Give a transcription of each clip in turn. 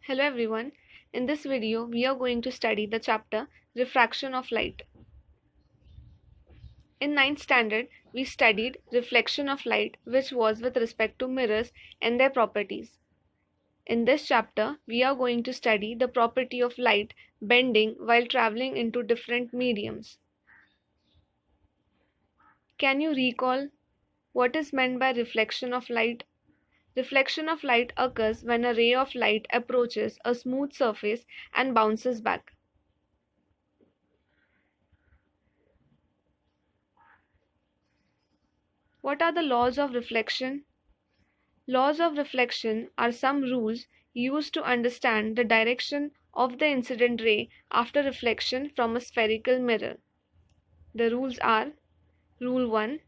Hello everyone. In this video, we are going to study the chapter Refraction of Light. In ninth standard, we studied reflection of light, which was with respect to mirrors and their properties. In this chapter, we are going to study the property of light bending while traveling into different mediums. Can you recall what is meant by reflection of light? Reflection of light occurs when a ray of light approaches a smooth surface and bounces back. What are the laws of reflection? Laws of reflection are some rules used to understand the direction of the incident ray after reflection from a spherical mirror. The rules are: Rule 1.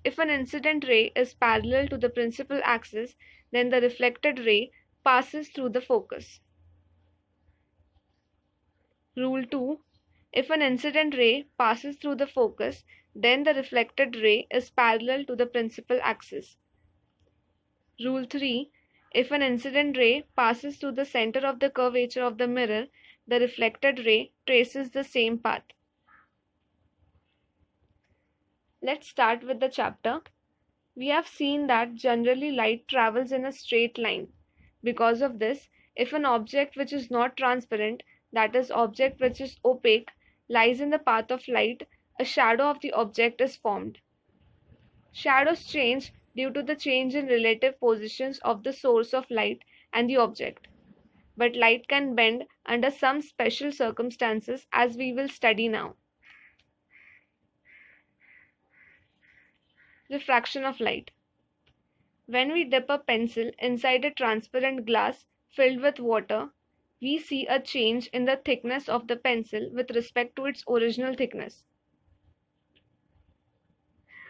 If an incident ray is parallel to the principal axis, then the reflected ray passes through the focus. Rule 2. If an incident ray passes through the focus, then the reflected ray is parallel to the principal axis. Rule 3. If an incident ray passes through the center of the curvature of the mirror, the reflected ray traces the same path. Let's start with the chapter. We have seen that generally light travels in a straight line. Because of this, if an object which is not transparent, that is, object which is opaque, lies in the path of light, a shadow of the object is formed. Shadows change due to the change in relative positions of the source of light and the object. But light can bend under some special circumstances, as we will study now. Refraction of light. When we dip a pencil inside a transparent glass filled with water, we see a change in the thickness of the pencil with respect to its original thickness.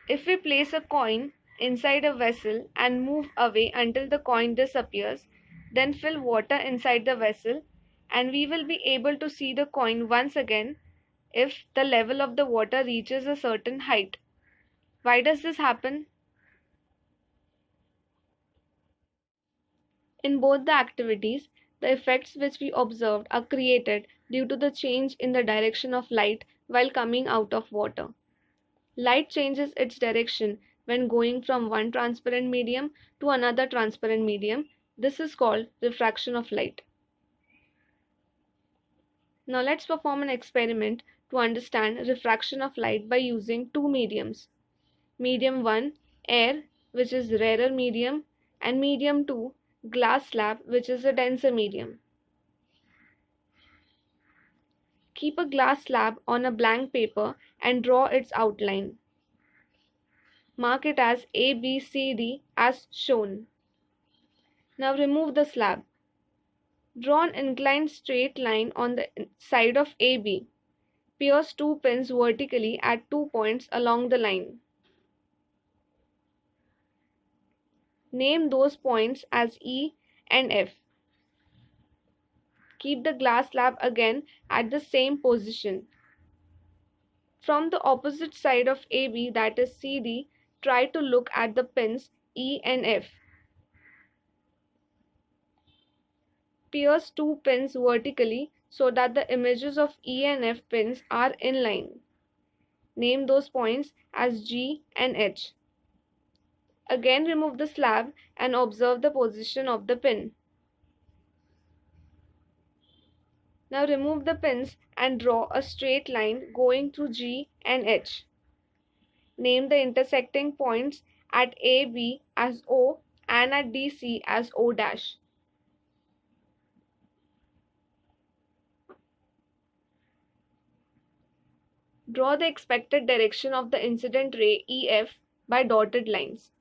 If we place a coin inside a vessel and move away until the coin disappears, then fill water inside the vessel, and we will be able to see the coin once again if the level of the water reaches a certain height. Why does this happen? In both the activities, the effects which we observed are created due to the change in the direction of light while coming out of water. Light changes its direction when going from one transparent medium to another transparent medium. This is called refraction of light. Now let's perform an experiment to understand refraction of light by using two mediums. Medium 1, air, which is rarer medium, and medium 2, glass slab, which is a denser medium. Keep a glass slab on a blank paper and draw its outline. Mark it as A, B, C, D as shown. Now remove the slab. Draw an inclined straight line on the side of AB. Pierce two pins vertically at 2 points along the line. Name those points as E and F. Keep the glass slab again at the same position. From the opposite side of AB, that is CD, try to look at the pins E and F. Pierce two pins vertically so that the images of E and F pins are in line. Name those points as G and H. Again remove the slab and observe the position of the pin. Now remove the pins and draw a straight line going through G and H. Name the intersecting points at AB as O and at DC as O dash. Draw the expected direction of the incident ray EF by dotted lines.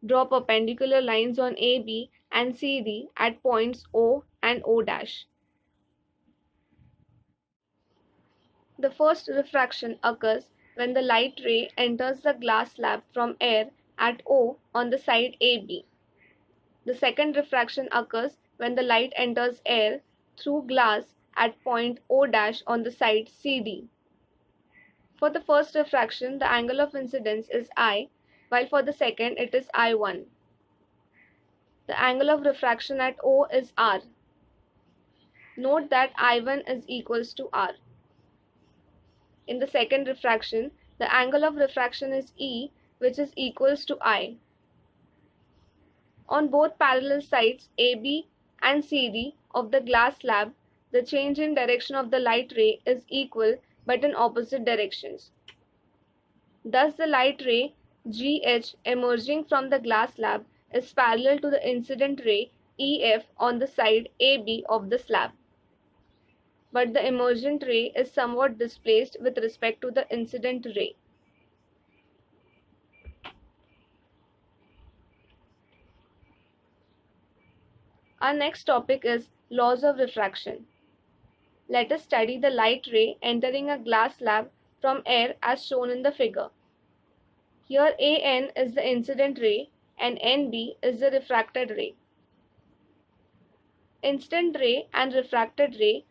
Draw perpendicular lines on AB and CD at points O and O dash. The first refraction occurs when the light ray enters the glass slab from air at O on the side AB. The second refraction occurs when the light enters air through glass at point O dash on the side CD. For the first refraction, the angle of incidence is I, while for the second it is I1. The angle of refraction at O is R. Note that I1 is equals to R. In the second refraction, the angle of refraction is E, which is equals to I. On both parallel sides AB and CD of the glass slab, the change in direction of the light ray is equal but in opposite directions. Thus, the light ray GH emerging from the glass slab is parallel to the incident ray EF on the side AB of the slab. But the emergent ray is somewhat displaced with respect to the incident ray. Our next topic is laws of refraction. Let us study the light ray entering a glass slab from air as shown in the figure. Here AN is the incident ray and NB is the refracted ray. Incident ray and refracted ray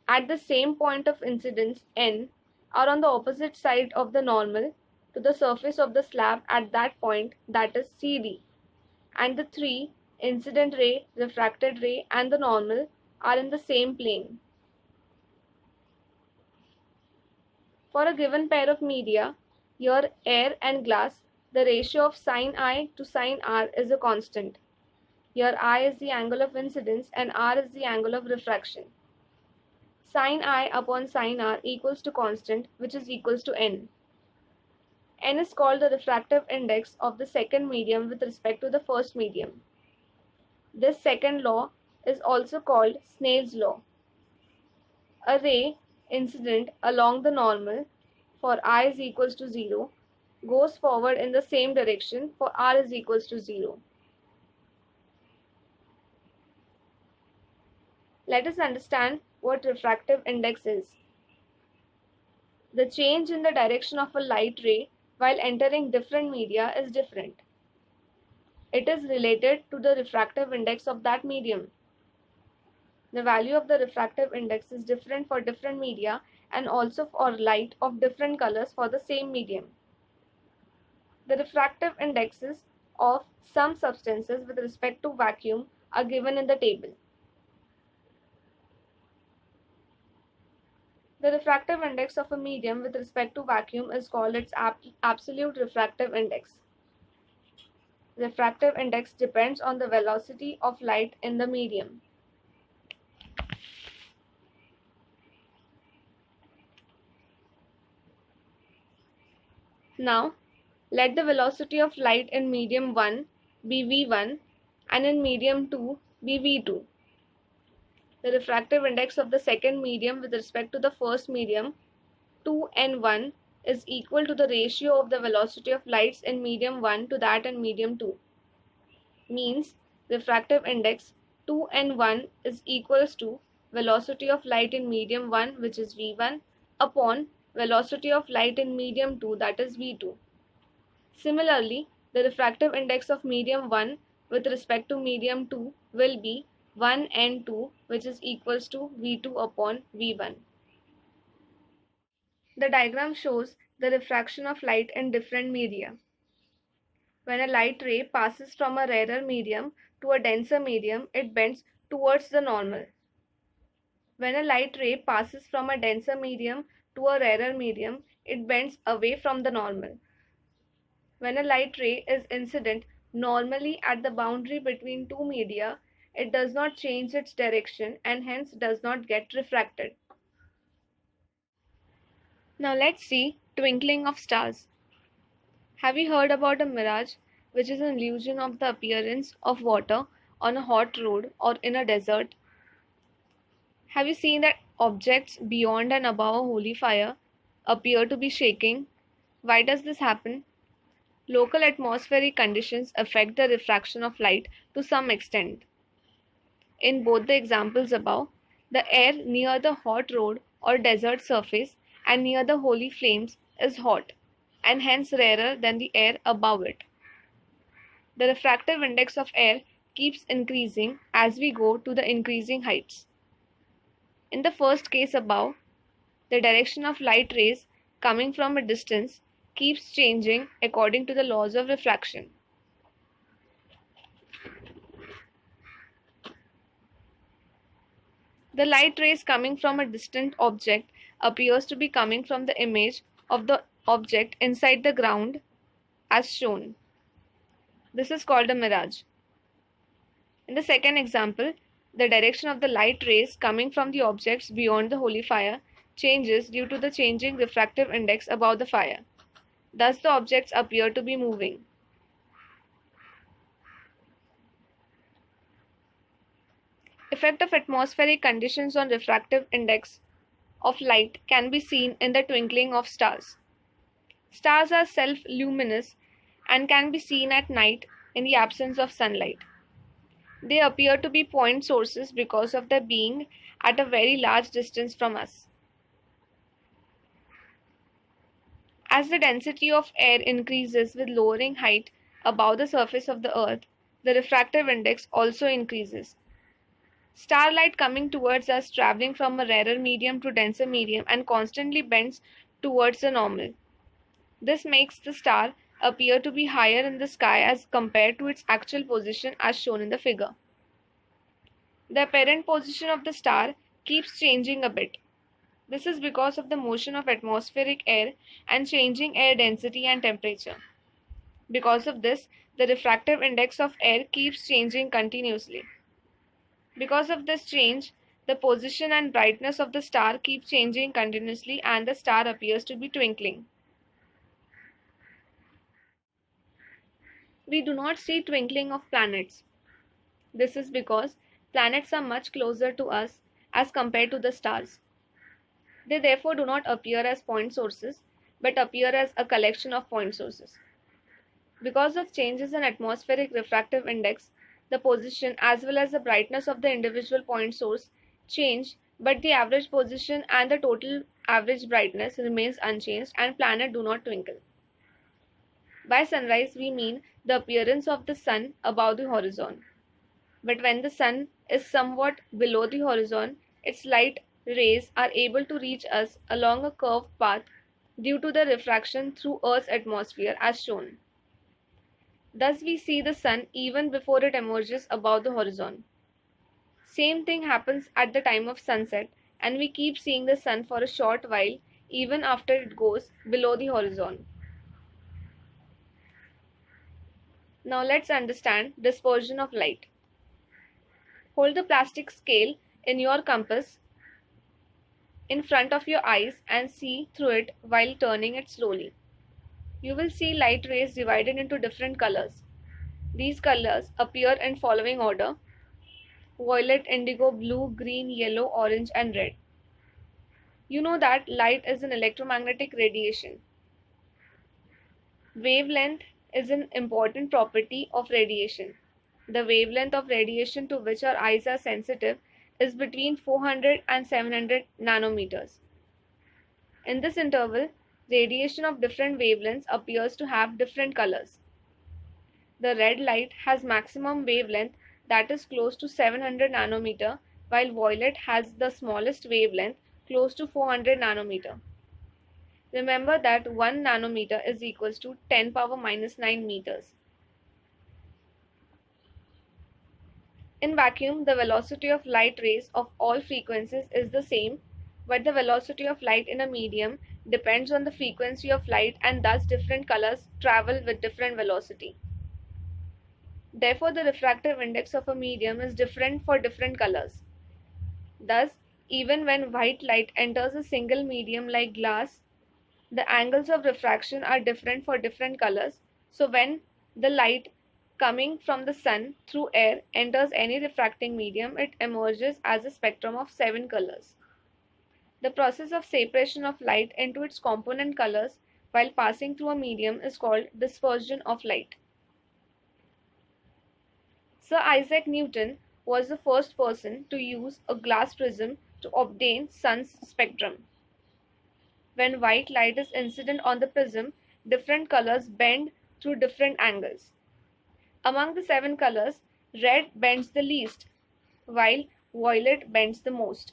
at the same point of incidence N are on the opposite side of the normal to the surface of the slab at that point, that is CD, and the three, incident ray, refracted ray and the normal, are in the same plane. For a given pair of media, here air and glass, the ratio of sin I to sin R is a constant. Here I is the angle of incidence and R is the angle of refraction. Sin I upon sin R equals to constant, which is equals to N. N is called the refractive index of the second medium with respect to the first medium. This second law is also called Snell's law. A ray incident along the normal for I is equals to 0 goes forward in the same direction for R is equals to 0. Let us understand what refractive index is. The change in the direction of a light ray while entering different media is different. It is related to the refractive index of that medium. The value of the refractive index is different for different media and also for light of different colors for the same medium. The refractive indexes of some substances with respect to vacuum are given in the table. The refractive index of a medium with respect to vacuum is called its absolute refractive index. Refractive index depends on the velocity of light in the medium. Now, let the velocity of light in medium 1 be v1 and in medium 2 be v2. The refractive index of the second medium with respect to the first medium 2 and 1 is equal to the ratio of the velocity of lights in medium 1 to that in medium 2. Means refractive index 2 and 1 is equals to velocity of light in medium 1, which is v1, upon velocity of light in medium 2, that is v2. Similarly, the refractive index of medium 1 with respect to medium 2 will be 1 and 2, which is equals to v2 upon v1. The diagram shows the refraction of light in different media. When a light ray passes from a rarer medium to a denser medium, it bends towards the normal. When a light ray passes from a denser medium to a rarer medium, it bends away from the normal. When a light ray is incident normally at the boundary between two media, it does not change its direction and hence does not get refracted. Now let's see twinkling of stars. Have you heard about a mirage, which is an illusion of the appearance of water on a hot road or in a desert? Have you seen that objects beyond and above a holy fire appear to be shaking? Why does this happen? Local atmospheric conditions affect the refraction of light to some extent. In both the examples above, the air near the hot road or desert surface and near the holy flames is hot and hence rarer than the air above it. The refractive index of air keeps increasing as we go to the increasing heights. In the first case above, the direction of light rays coming from a distance keeps changing according to the laws of refraction. The light rays coming from a distant object appears to be coming from the image of the object inside the ground as shown. This is called a mirage. In the second example, the direction of the light rays coming from the objects beyond the holy fire changes due to the changing refractive index above the fire. Thus the objects appear to be moving. Effect of atmospheric conditions on refractive index of light can be seen in the twinkling of stars. Stars are self-luminous and can be seen at night in the absence of sunlight. They appear to be point sources because of their being at a very large distance from us. As the density of air increases with lowering height above the surface of the earth, the refractive index also increases. Starlight coming towards us traveling from a rarer medium to denser medium and constantly bends towards the normal. This makes the star appear to be higher in the sky as compared to its actual position as shown in the figure. The apparent position of the star keeps changing a bit. This is because of the motion of atmospheric air and changing air density and temperature. Because of this, the refractive index of air keeps changing continuously. Because of this change, the position and brightness of the star keep changing continuously and the star appears to be twinkling. We do not see twinkling of planets. This is because planets are much closer to us as compared to the stars. They therefore do not appear as point sources, but appear as a collection of point sources. Because of changes in atmospheric refractive index, the position as well as the brightness of the individual point source change, but the average position and the total average brightness remains unchanged and planets do not twinkle. By sunrise, we mean the appearance of the sun above the horizon. But when the sun is somewhat below the horizon, its light rays are able to reach us along a curved path due to the refraction through Earth's atmosphere as shown. Thus we see the sun even before it emerges above the horizon. Same thing happens at the time of sunset and we keep seeing the sun for a short while even after it goes below the horizon. Now let's understand dispersion of light. Hold the plastic scale in your compass in front of your eyes and see through it while turning it slowly. You will see light rays divided into different colors. These colors appear in following order: violet, indigo, blue, green, yellow, orange and red. You know that light is an electromagnetic radiation. Wavelength is an important property of radiation. The wavelength of radiation to which our eyes are sensitive is between 400 and 700 nanometers. In this interval, radiation of different wavelengths appears to have different colors. The red light has maximum wavelength that is close to 700 nanometer, while violet has the smallest wavelength close to 400 nanometer. Remember that 1 nanometer is equals to 10 power minus 9 meters. In vacuum, the velocity of light rays of all frequencies is the same, but the velocity of light in a medium depends on the frequency of light and thus different colors travel with different velocity. Therefore, the refractive index of a medium is different for different colors. Thus, even when white light enters a single medium like glass, the angles of refraction are different for different colors. So when the light coming from the sun through air enters any refracting medium, it emerges as a spectrum of 7 colors. The process of separation of light into its component colors while passing through a medium is called dispersion of light. Sir Isaac Newton was the first person to use a glass prism to obtain sun's spectrum. When white light is incident on the prism, different colors bend through different angles. Among the 7 colors, red bends the least, while violet bends the most.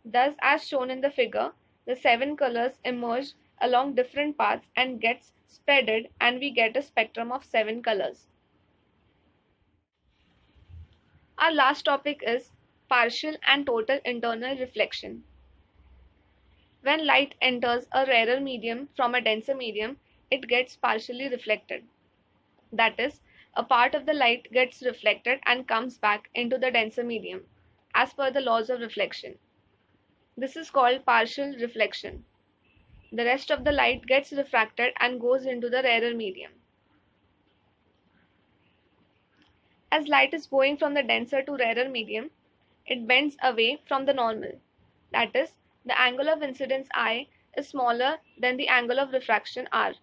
Thus, as shown in the figure, the 7 colors emerge along different paths and gets spreaded and we get a spectrum of 7 colors. Our last topic is Partial and total internal reflection. When light enters a rarer medium from a denser medium, it gets partially reflected. That is, a part of the light gets reflected and comes back into the denser medium, as per the laws of reflection. This is called partial reflection. The rest of the light gets refracted and goes into the rarer medium. As light is going from the denser to rarer medium, it bends away from the normal. That is, the angle of incidence I is smaller than the angle of refraction R.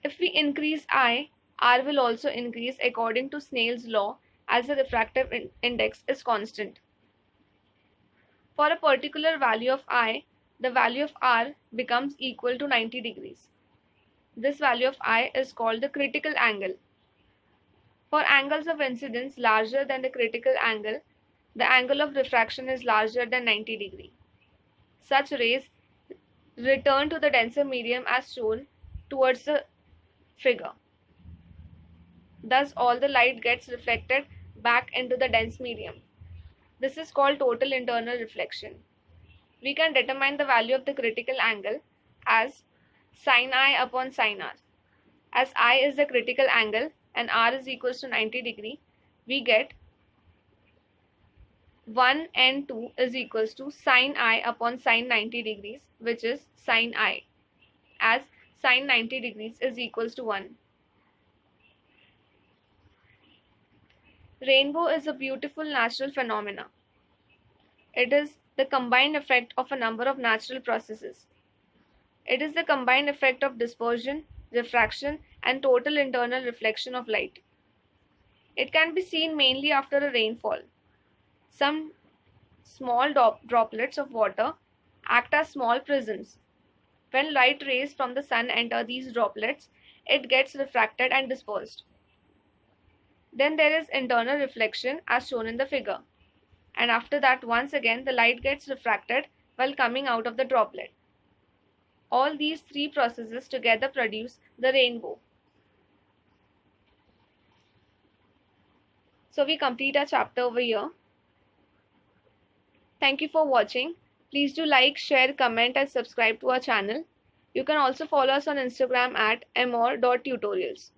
If we increase I, R will also increase according to Snell's law, as the refractive index is constant. For a particular value of I, the value of R becomes equal to 90 degrees. This value of I is called the critical angle. For angles of incidence larger than the critical angle, the angle of refraction is larger than 90 degree. Such rays return to the denser medium as shown towards the figure. Thus, all the light gets reflected back into the dense medium. This is called total internal reflection. We can determine the value of the critical angle as sin I upon sin R. As I is the critical angle and R is equals to 90 degree, we get 1 and 2 is equals to sin I upon sin 90 degrees, which is sin I, as sin 90 degrees is equals to 1. Rainbow is a beautiful natural phenomena. It is the combined effect of a number of natural processes. It is the combined effect of dispersion, refraction, and total internal reflection of light. It can be seen mainly after a rainfall. Some small droplets of water act as small prisms. When light rays from the sun enter these droplets, it gets refracted and dispersed. Then there is internal reflection as shown in the figure. And after that, once again, the light gets refracted while coming out of the droplet. All these three processes together produce the rainbow. So we complete our chapter over here. Thank you for watching. Please do like, share, comment and subscribe to our channel. You can also follow us on Instagram at more.tutorials.